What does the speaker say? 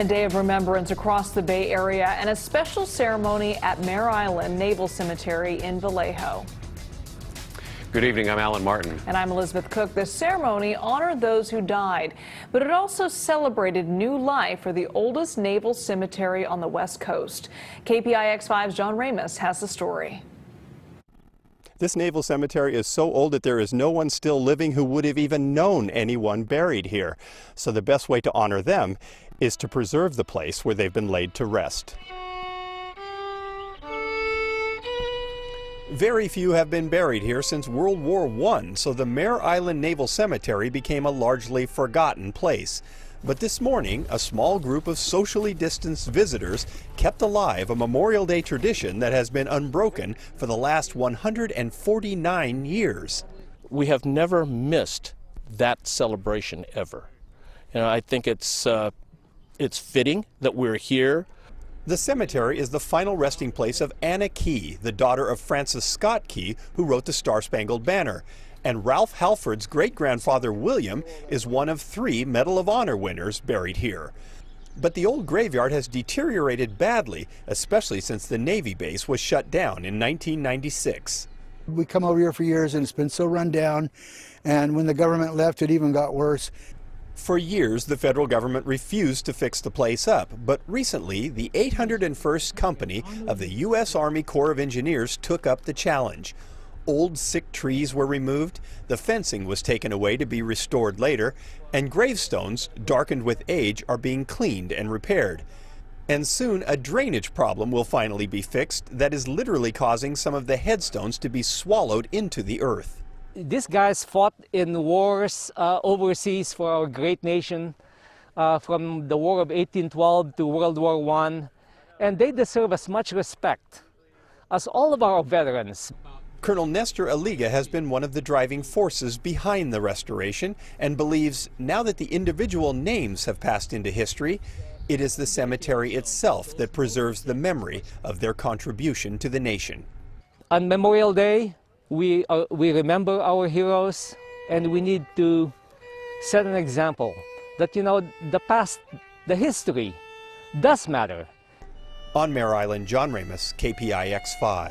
A day of remembrance across the Bay Area and a special ceremony at Mare Island Naval Cemetery in Vallejo. Good evening, I'm Alan Martin. And I'm Elizabeth Cook. The ceremony honored those who died, but it also celebrated new life for the oldest naval cemetery on the West Coast. KPIX 5's John Ramos has the story. This naval cemetery is so old that there is no one still living who would have even known anyone buried here. So the best way to honor them is to preserve the place where they've been laid to rest. Very few have been buried here since World War I, so the Mare Island Naval Cemetery became a largely forgotten place. But this morning, a small group of socially distanced visitors kept alive a Memorial Day tradition that has been unbroken for the last 149 years. We have never missed that celebration ever. You know, I think it's fitting that we're here. The cemetery is the final resting place of Anna Key, the daughter of Francis Scott Key, who wrote the Star-Spangled Banner. And Ralph Halford's great-grandfather William is one of 3 Medal of Honor winners buried here. But the old graveyard has deteriorated badly, especially since the Navy base was shut down in 1996. We come over here for years and it's been so run down, and when the government left it even got worse. For years, the federal government refused to fix the place up, but recently, the 801st Company of the U.S. Army Corps of Engineers took up the challenge. Old sick trees were removed, the fencing was taken away to be restored later, and gravestones, darkened with age, are being cleaned and repaired. And soon, a drainage problem will finally be fixed that is literally causing some of the headstones to be swallowed into the earth. These guys fought in wars overseas for our great nation, from the War of 1812 to World War I, and they deserve as much respect as all of our veterans. Colonel Nestor Aliga has been one of the driving forces behind the restoration and believes now that the individual names have passed into history, it is the cemetery itself that preserves the memory of their contribution to the nation. On Memorial Day, we remember our heroes, and we need to set an example that, you know, the past, the history does matter. On Mare Island, John Ramos, KPIX 5.